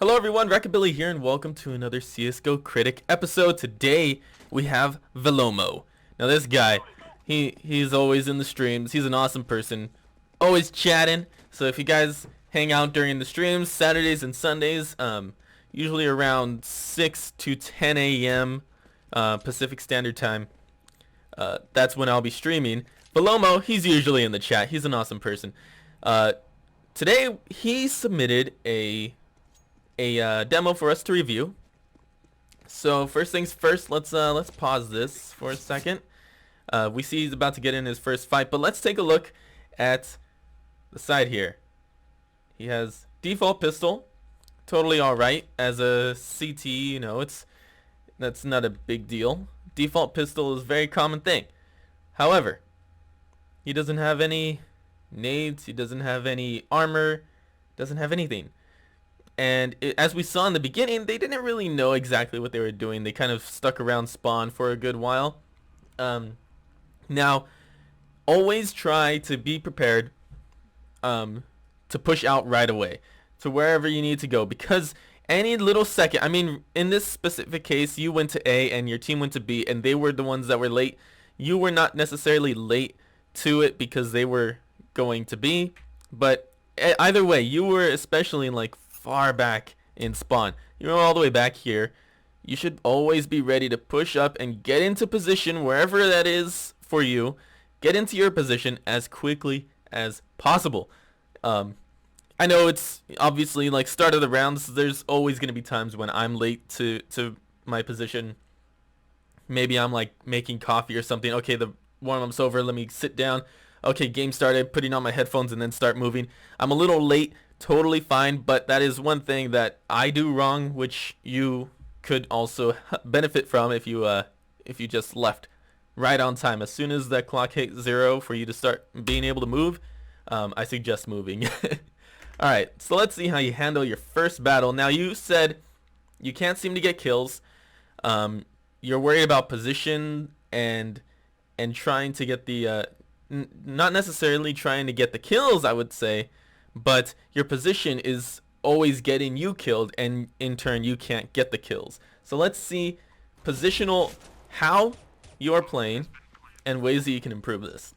Hello everyone, Recabilly here and welcome to another CSGO Critic episode. Today we have Velomo. Now this guy, he's always in the streams. He's an awesome person, always chatting. So if you guys hang out during the streams, Saturdays and Sundays, usually around 6 to 10 a.m. Pacific Standard Time, that's when I'll be streaming. Velomo, he's usually in the chat. He's an awesome person. Today he submitted a demo for us to review. So first things first, let's pause this for a second. We see he's about to get in his first fight, but let's take a look at the side here. He has default pistol, totally alright. As a CT, you know, that's not a big deal. Default pistol is a very common thing. However, he doesn't have any nades, he doesn't have any armor, doesn't have anything. And as we saw in the beginning, they didn't really know exactly what they were doing. They kind of stuck around spawn for a good while. Now, always try to be prepared to push out right away to wherever you need to go, because any little second, I mean, in this specific case, you went to A and your team went to B, and they were the ones that were late. You were not necessarily late to it because they were going to B, but either way, you were especially like far back in spawn. You're all the way back here. You should always be ready to push up and get into position wherever that is for you. Get into your position as quickly as possible. I know it's obviously like start of the rounds. There's always going to be times when I'm late to my position. Maybe I'm like making coffee or something. Okay, the warm-up's over. Let me sit down. Okay, game started. Putting on my headphones and then start moving. I'm a little late. Totally fine, but that is one thing that I do wrong, which you could also benefit from if you just left right on time. As soon as that clock hit 0 for you to start being able to move, I suggest moving. Alright, so let's see how you handle your first battle. Now, you said you can't seem to get kills. You're worried about position and trying to get the not necessarily trying to get the kills, I would say, but your position is always getting you killed, and in turn you can't get the kills. So let's see positional, how you are playing and ways that you can improve this.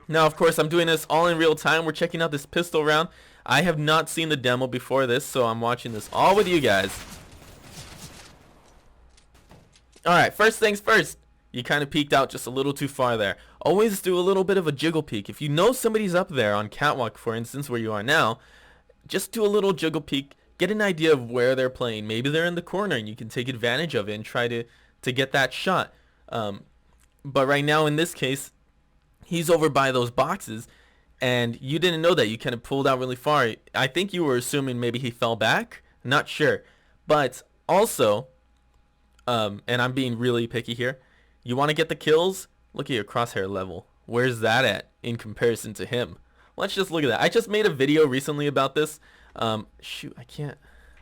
Now, of course, I'm doing this all in real time. We're checking out this pistol round. I have not seen the demo before this, so I'm watching this all with you guys. Alright, first things first. You kind of peeked out just a little too far there. Always do a little bit of a jiggle peek. If you know somebody's up there on catwalk, for instance, where you are now, just do a little jiggle peek. Get an idea of where they're playing. Maybe they're in the corner and you can take advantage of it and try to get that shot. But right now, in this case, he's over by those boxes, and you didn't know that. You kind of pulled out really far. I think you were assuming maybe he fell back. Not sure. But also, and I'm being really picky here, you want to get the kills? Look at your Crosshair level. Where's that at in comparison to him? Let's just look at that. I just made a video recently about this. Shoot, I can't.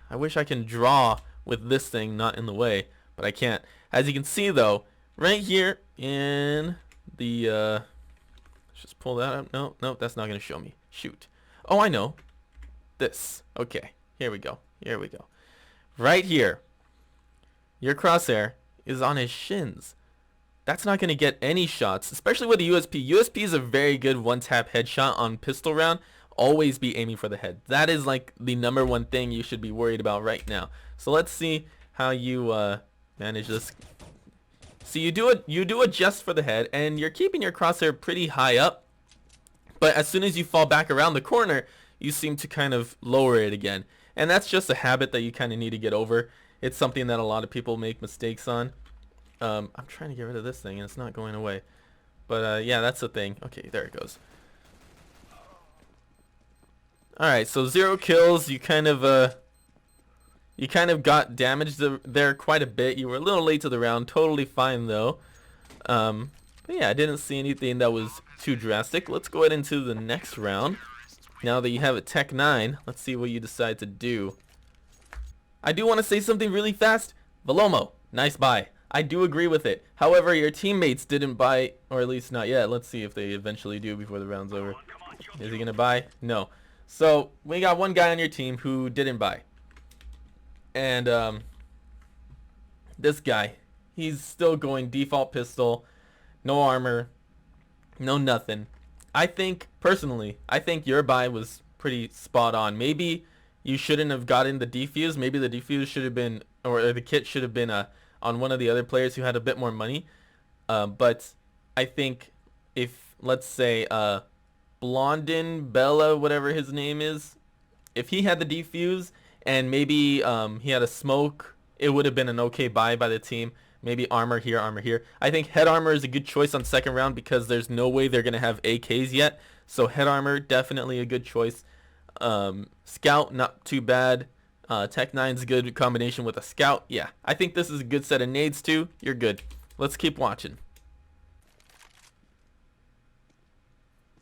I wish I can draw with this thing not in the way, but I can't. As you can see, though, right here in the... let's just pull that up. No, that's not going to show me. Shoot. Oh, I know. This. Okay, here we go. Here we go. Right here, your Crosshair is on his shins. That's not going to get any shots, especially with the USP. USP is a very good one-tap headshot on pistol round. Always be aiming for the head. That is like the #1 thing you should be worried about right now. So let's see how you manage this. So you do adjust for the head, and you're keeping your Crosshair pretty high up. But as soon as you fall back around the corner, you seem to kind of lower it again. And that's just a habit that you kind of need to get over. It's something that a lot of people make mistakes on. I'm trying to get rid of this thing and it's not going away, but yeah, that's the thing. Okay, there it goes. Alright, so 0 kills. You kind of got damaged there quite a bit. You were a little late to the round. Totally fine though. But yeah, I didn't see anything that was too drastic. Let's go ahead into the next round. Now that you have a Tech 9, let's see what you decide to do. I do want to say something really fast. Velomo, nice buy. I do agree with it. However, your teammates didn't buy, or at least not yet. Let's see if they eventually do before the round's over. Is he going to buy? No. So, we got one guy on your team who didn't buy. And this guy, he's still going default pistol, no armor, no nothing. I think, personally, I think your buy was pretty spot on. Maybe you shouldn't have gotten the defuse. Maybe the defuse should have been, or the kit should have been on one of the other players who had a bit more money. But I think if, let's say, Blondin, Bella, whatever his name is, if he had the defuse and maybe he had a smoke, it would have been an okay buy by the team. Maybe armor here, armor here. I think head armor is a good choice on second round because there's no way they're going to have AKs yet. So head armor, definitely a good choice. Scout, not too bad. Tech 9's a good combination with a scout. Yeah, I think this is a good set of nades too. You're good. Let's keep watching.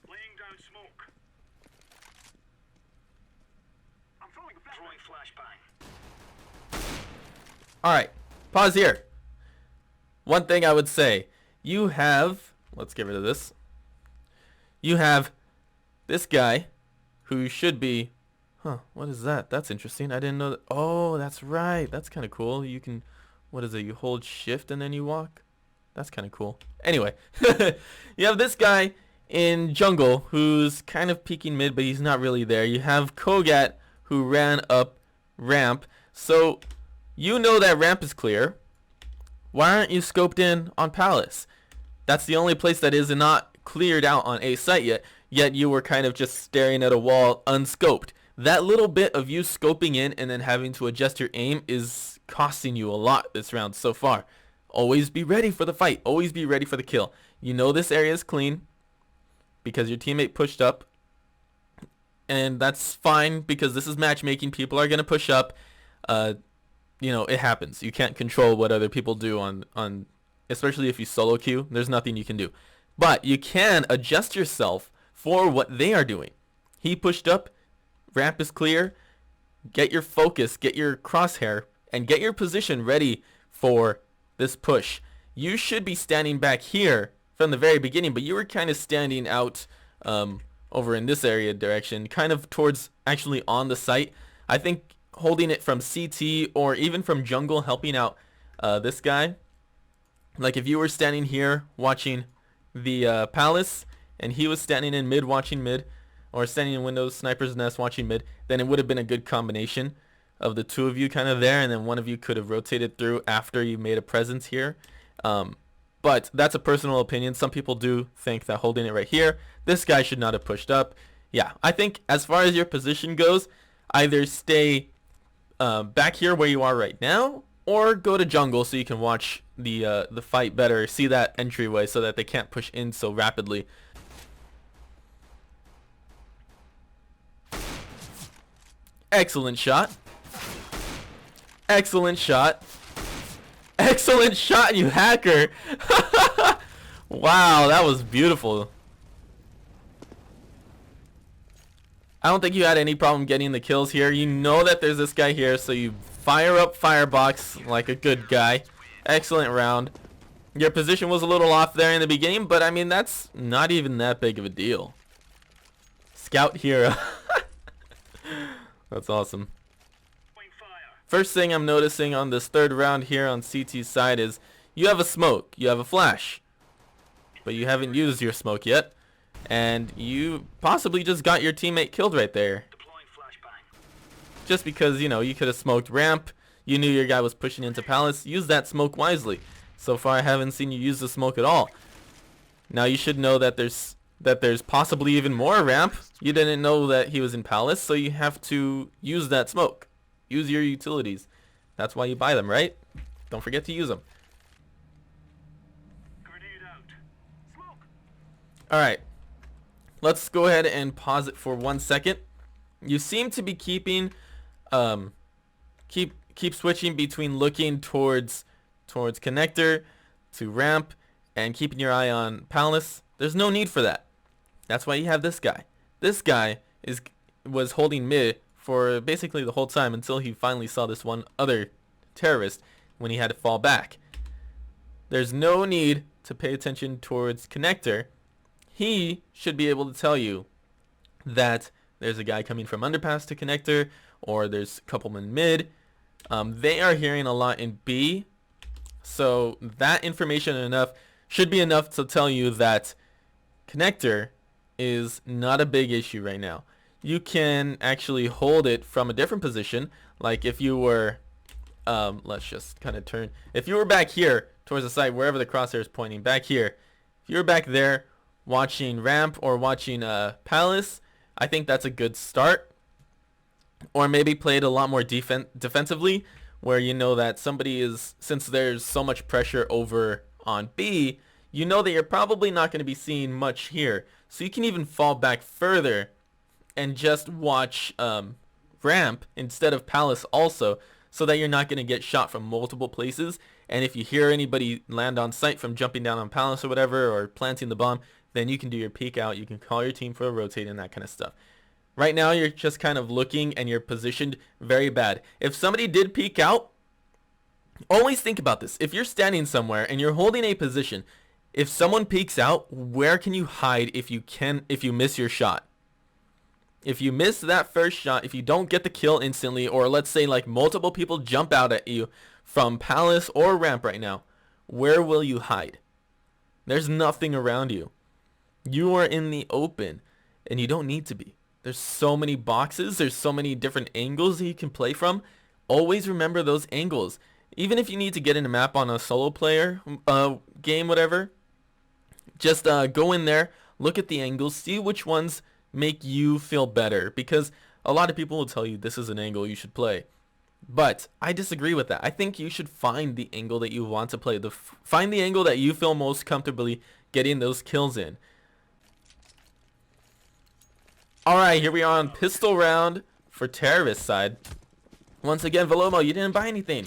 Laying down smoke. I'm throwing flashbang. Alright, pause here. One thing I would say, you have, let's get rid of this. You have this guy who should be, what is that? That's interesting. I didn't know that. Oh, that's right. That's kind of cool. You can, what is it? You hold shift and then you walk. That's kind of cool. Anyway, you have this guy in jungle who's kind of peeking mid, but he's not really there. You have Kogat who ran up ramp. So you know that ramp is clear. Why aren't you scoped in on Palace? That's the only place that is not cleared out on A site yet you were kind of just staring at a wall unscoped. That little bit of you scoping in and then having to adjust your aim is costing you a lot this round so far. Always be ready for the fight. Always be ready for the kill. You know this area is clean because your teammate pushed up. And that's fine because this is matchmaking. People are going to push up. You know, it happens. You can't control what other people do on especially if you solo queue. There's nothing you can do. But you can adjust yourself for what they are doing. He pushed up. Ramp is clear. Get your focus, get your crosshair, and get your position ready for this push. You should be standing back here from the very beginning, but you were kind of standing out over in this area direction, kind of towards actually on the site. I think holding it from CT or even from jungle, helping out this guy. Like if you were standing here watching the Palace and he was standing in mid watching mid, or standing in windows, sniper's nest watching mid, then it would have been a good combination of the two of you kind of there, and then one of you could have rotated through after you made a presence here. But that's a personal opinion. Some people do think that holding it right here, this guy should not have pushed up. Yeah, I think as far as your position goes, either stay back here where you are right now, or go to jungle so you can watch the fight better, see that entryway so that they can't push in so rapidly. Excellent shot. Excellent shot. Excellent shot, you hacker. Wow, that was beautiful. I don't think you had any problem getting the kills here. You know that there's this guy here, so you fire up firebox like a good guy. Excellent round. Your position was a little off there in the beginning, but I mean, that's not even that big of a deal. Scout hero. That's awesome. First thing I'm noticing on this third round here on CT's side is you have a smoke, you have a flash, but you haven't used your smoke yet, and you possibly just got your teammate killed right there. Just because, you know, you could have smoked ramp, you knew your guy was pushing into Palace, use that smoke wisely. So far I haven't seen you use the smoke at all. Now you should know that there's possibly even more ramp. You didn't know that he was in Palace, so you have to use that smoke. Use your utilities. That's why you buy them, right? Don't forget to use them. Alright. Let's go ahead and pause it for 1 second. You seem to be keeping keep switching between looking towards connector to ramp and keeping your eye on Palace. There's no need for that. That's why you have this guy. This guy was holding mid for basically the whole time until he finally saw this one other terrorist when he had to fall back. There's no need to pay attention towards connector. He should be able to tell you that there's a guy coming from underpass to connector, or there's a couple in mid. They are hearing a lot in B, so that information should be enough to tell you that connector is not a big issue right now. You can actually hold it from a different position, like if you were, let's just kind of turn. If you were back here towards the side, wherever the crosshair is pointing, back here, if you were back there watching ramp or watching palace, I think that's a good start. Or maybe play it a lot more defensively, where you know that somebody is, since there's so much pressure over on B, you know that you're probably not going to be seeing much here. So you can even fall back further and just watch ramp instead of palace also, so that you're not going to get shot from multiple places. And if you hear anybody land on site from jumping down on palace or whatever, or planting the bomb, then you can do your peek out, you can call your team for a rotate and that kind of stuff. Right now, you're just kind of looking and you're positioned very bad. If somebody did peek out, always think about this. If you're standing somewhere and you're holding a position, if someone peeks out, where can you hide if you miss your shot? If you miss that first shot, if you don't get the kill instantly, or let's say like multiple people jump out at you from palace or ramp right now, where will you hide? There's nothing around you. You are in the open and you don't need to be. There's so many boxes. There's so many different angles that you can play from. Always remember those angles. Even if you need to get in a map on a solo player game, whatever, just go in there, look at the angles, see which ones make you feel better. Because a lot of people will tell you this is an angle you should play. But I disagree with that. I think you should find the angle that you want to play. Find the angle that you feel most comfortably getting those kills in. Alright, here we are on pistol round for terrorist side. Once again, Velomo, you didn't buy anything.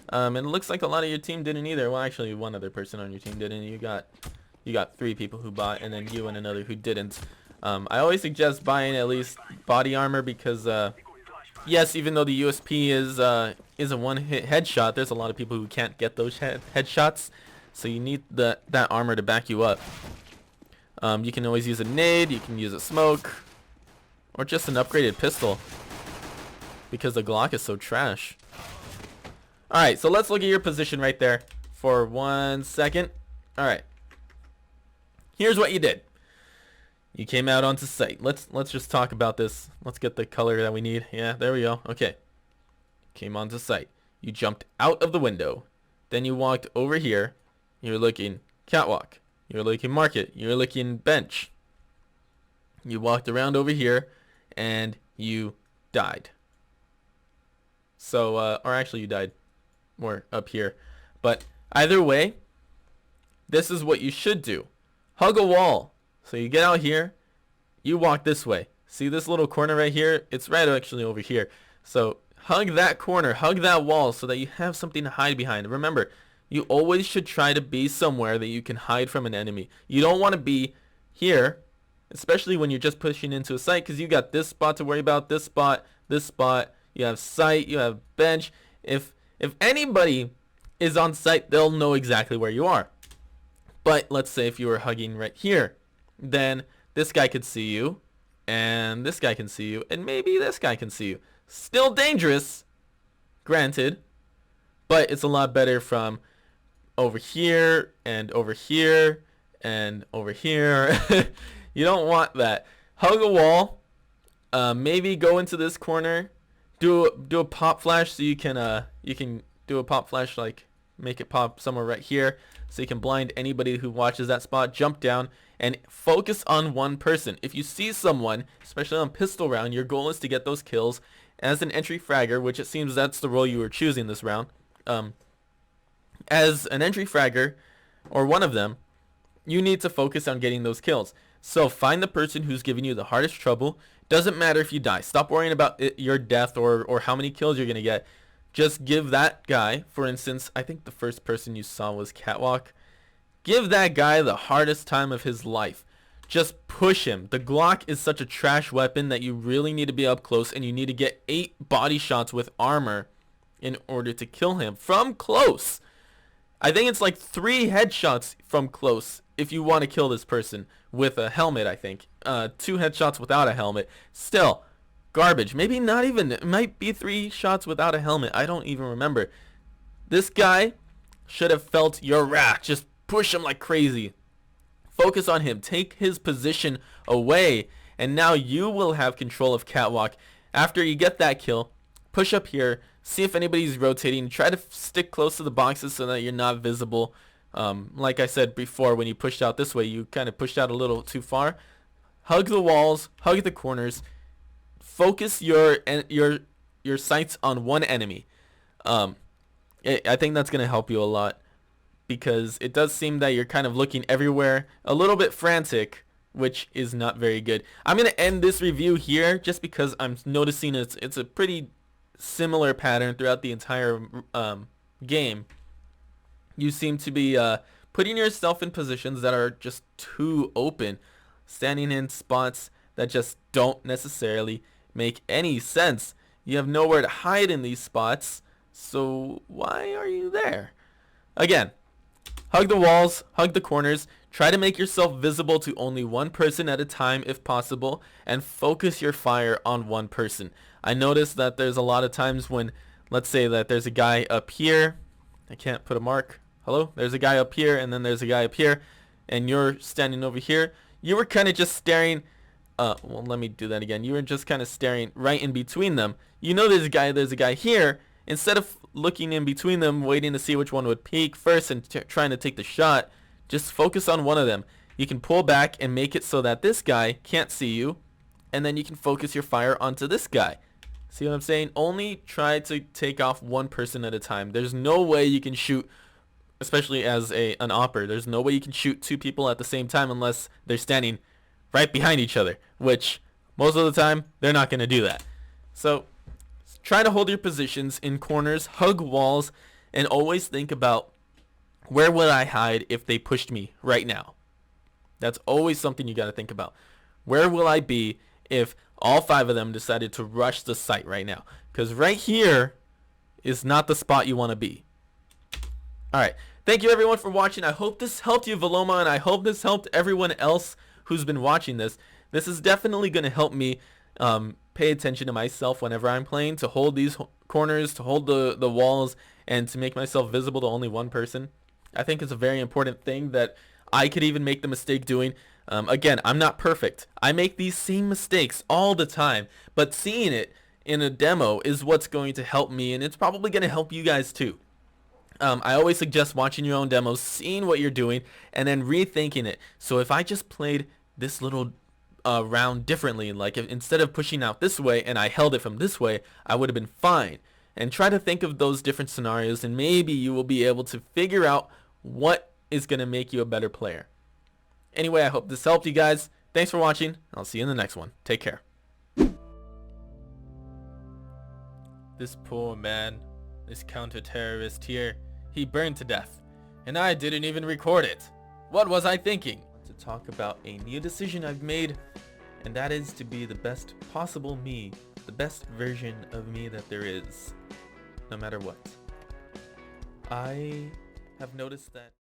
And it looks like a lot of your team didn't either. Well, actually, one other person on your team didn't. You got 3 people who bought, and then you and another who didn't. I always suggest buying at least body armor because, yes, even though the USP is a one-hit headshot, there's a lot of people who can't get those headshots. So you need that armor to back you up. You can always use a nade, you can use a smoke, or just an upgraded pistol, because the Glock is so trash. Alright, so let's look at your position right there for 1 second. Alright. Here's what you did. You came out onto site. Let's just talk about this. Let's get the color that we need. Yeah, there we go. Okay. Came onto site. You jumped out of the window. Then you walked over here. You're looking catwalk. You're looking market. You're looking bench. You walked around over here and you died. So, or actually you died more up here. But either way, this is what you should do. Hug a wall. So you get out here, you walk this way. See this little corner right here? It's right actually over here. So hug that corner, hug that wall so that you have something to hide behind. Remember, you always should try to be somewhere that you can hide from an enemy. You don't want to be here, especially when you're just pushing into a site, because you got this spot to worry about, this spot, you have site, you have bench. If anybody is on site, they'll know exactly where you are. But let's say if you were hugging right here, then this guy could see you, and this guy can see you, and maybe this guy can see you. Still dangerous, granted, but it's a lot better from over here, and over here, and over here. You don't want that. Hug a wall, maybe go into this corner, do a pop flash so you can do a pop flash, like make it pop somewhere right here so you can blind anybody who watches that spot. Jump down and focus on one person. If you see someone, especially on pistol round, your goal is to get those kills. As an entry fragger, which it seems that's the role you were choosing this round, as an entry fragger, or one of them, you need to focus on getting those kills. So find the person who's giving you the hardest trouble. Doesn't matter if you die. Stop worrying about your death or how many kills you're going to get. Just give that guy, for instance, I think the first person you saw was Catwalk. Give that guy the hardest time of his life. Just push him. The Glock is such a trash weapon that you really need to be up close, and you need to get 8 body shots with armor in order to kill him from close. I think it's like 3 headshots from close if you want to kill this person with a helmet, I think. 2 headshots without a helmet. Still, garbage. Maybe not even. It might be 3 shots without a helmet. I don't even remember. This guy should have felt your wrath. Just push him like crazy. Focus on him. Take his position away. And now you will have control of Catwalk. After you get that kill, push up here. See if anybody's rotating. Try to stick close to the boxes so that you're not visible. Like I said before, when you pushed out this way, you kind of pushed out a little too far. Hug the walls. Hug the corners. Focus your sights on one enemy. I think that's going to help you a lot, because it does seem that you're kind of looking everywhere, a little bit frantic, which is not very good. I'm going to end this review here just because I'm noticing it's a pretty similar pattern throughout the entire game. You seem to be putting yourself in positions that are just too open, standing in spots that just don't necessarily make any sense. You have nowhere to hide in these spots, so why are you there? Again, hug the walls, hug the corners, try to make yourself visible to only one person at a time if possible, and focus your fire on one person. I noticed that there's a lot of times when, let's say that there's a guy up here, I can't put a mark, hello? There's a guy up here, and then there's a guy up here, and you're standing over here. You were kind of just staring, well, let me do that again. You were just kind of staring right in between them. You know there's a guy here. Instead of looking in between them, waiting to see which one would peek first and trying to take the shot, just focus on one of them. You can pull back and make it so that this guy can't see you, and then you can focus your fire onto this guy. See what I'm saying? Only try to take off one person at a time. There's no way you can shoot, especially as an opper, there's no way you can shoot 2 people at the same time unless they're standing right behind each other, which most of the time they're not going to do that. So try to hold your positions in corners, hug walls, and always think about, where would I hide if they pushed me right now? That's always something you got to think about. Where will I be if all 5 of them decided to rush the site right now? Because right here is not the spot you want to be. Alright, thank you everyone for watching. I hope this helped you, Velomo, and I hope this helped everyone else who's been watching this. This is definitely going to help me pay attention to myself whenever I'm playing, to hold these corners, to hold the walls, and to make myself visible to only one person. I think it's a very important thing that I could even make the mistake doing. Again, I'm not perfect. I make these same mistakes all the time, but seeing it in a demo is what's going to help me, and it's probably going to help you guys too. I always suggest watching your own demos, seeing what you're doing, and then rethinking it. So if I just played this little round differently, like instead of pushing out this way and I held it from this way, I would have been fine. And try to think of those different scenarios, and maybe you will be able to figure out what is going to make you a better player. Anyway, I hope this helped you guys. Thanks for watching. I'll see you in the next one. Take care. This poor man, this counter-terrorist here, he burned to death, and I didn't even record it. What was I thinking? To talk about a new decision I've made, and that is to be the best possible me, the best version of me that there is, no matter what. I have noticed that